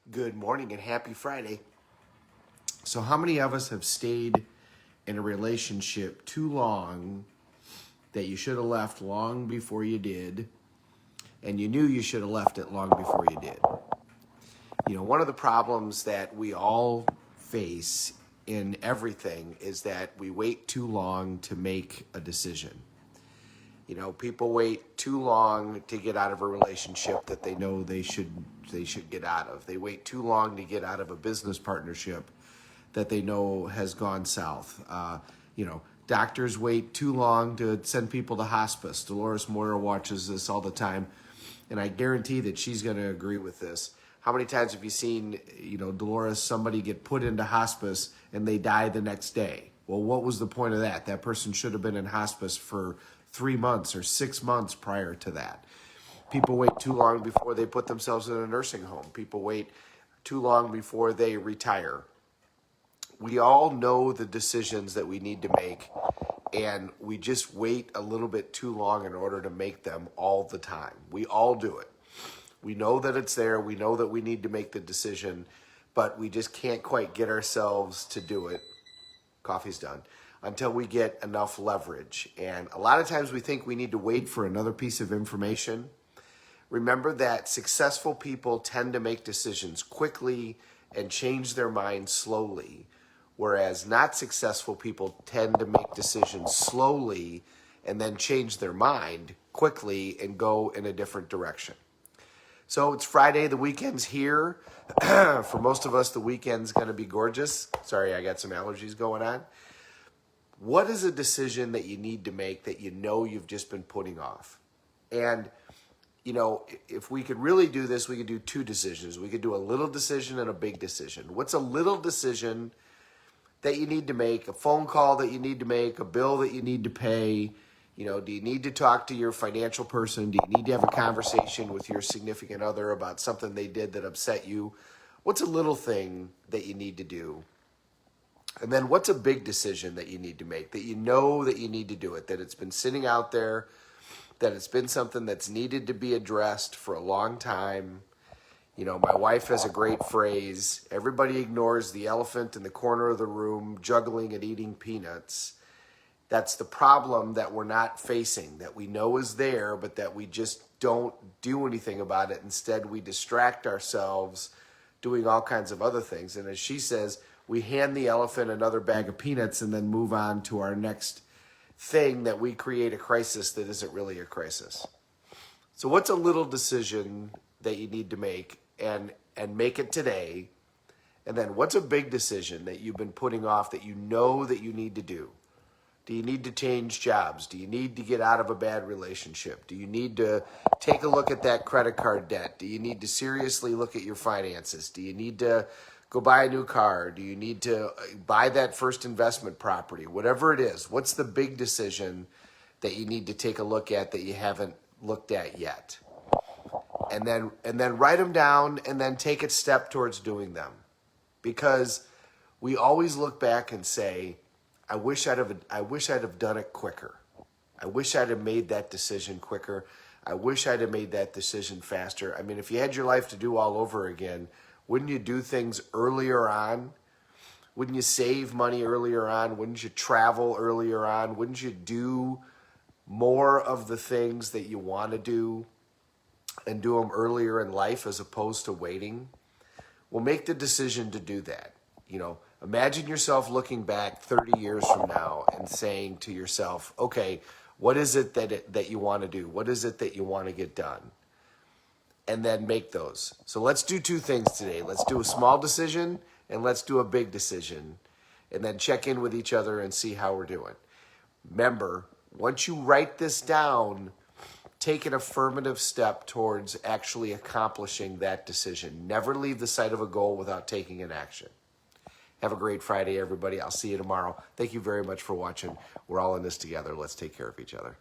Good morning and happy Friday. So, how many of us have stayed in a relationship too long that you should have left long before you did, and you knew you should have left it long before you did? One of the problems that we all face in everything is that we wait too long to make a decision. People wait too long to get out of a relationship that they know they should get out of. They wait too long to get out of a business partnership that they know has gone south. Doctors wait too long to send people to hospice. Dolores Moyer watches this all the time, and I guarantee that she's going to agree with this. How many times have you seen, Dolores, somebody get put into hospice and they die the next day? Well, what was the point of that? That person should have been in hospice for 3 months or 6 months prior to that. People wait too long before they put themselves in a nursing home. People wait too long before they retire. We all know the decisions that we need to make, and we just wait a little bit too long in order to make them all the time. We all do it. We know that it's there. We know that we need to make the decision, but we just can't quite get ourselves to do it. Coffee's done. Until we get enough leverage. And a lot of times we think we need to wait for another piece of information. Remember that successful people tend to make decisions quickly and change their mind slowly, whereas not successful people tend to make decisions slowly and then change their mind quickly and go in a different direction. So it's Friday, the weekend's here. For most of us, the weekend's going to be gorgeous. Sorry, I got some allergies going on. What is a decision that you need to make that you know you've just been putting off? And, if we could really do this, we could do two decisions. We could do a little decision and a big decision. What's a little decision that you need to make, a phone call that you need to make, a bill that you need to pay? Do you need to talk to your financial person? Do you need to have a conversation with your significant other about something they did that upset you? What's a little thing that you need to do? And then what's a big decision that you need to make, that you know that you need to do it, that it's been sitting out there, that it's been something that's needed to be addressed for a long time? My wife has a great phrase: everybody ignores the elephant in the corner of the room, juggling and eating peanuts. That's the problem that we're not facing, that we know is there, but that we just don't do anything about it. Instead, we distract ourselves doing all kinds of other things. And as she says, we hand the elephant another bag of peanuts and then move on to our next thing, that we create a crisis that isn't really a crisis. So what's a little decision that you need to make and make it today? And then what's a big decision that you've been putting off that you know that you need to do? Do you need to change jobs? Do you need to get out of a bad relationship? Do you need to take a look at that credit card debt? Do you need to seriously look at your finances? Do you need to go buy a new car? Do you need to buy that first investment property? Whatever it is, what's the big decision that you need to take a look at that you haven't looked at yet? And then write them down and then take a step towards doing them. Because we always look back and say, I wish I'd have done it quicker. I wish I'd have made that decision quicker. I wish I'd have made that decision faster. I mean, if you had your life to do all over again, wouldn't you do things earlier on? Wouldn't you save money earlier on? Wouldn't you travel earlier on? Wouldn't you do more of the things that you want to do and do them earlier in life as opposed to waiting? Well, make the decision to do that. Imagine yourself looking back 30 years from now and saying to yourself, okay, what is it that you want to do? What is it that you want to get done? And then make those. So let's do two things today. Let's do a small decision and let's do a big decision. And then check in with each other and see how we're doing. Remember, once you write this down, take an affirmative step towards actually accomplishing that decision. Never leave the sight of a goal without taking an action. Have a great Friday, everybody. I'll see you tomorrow. Thank you very much for watching. We're all in this together. Let's take care of each other.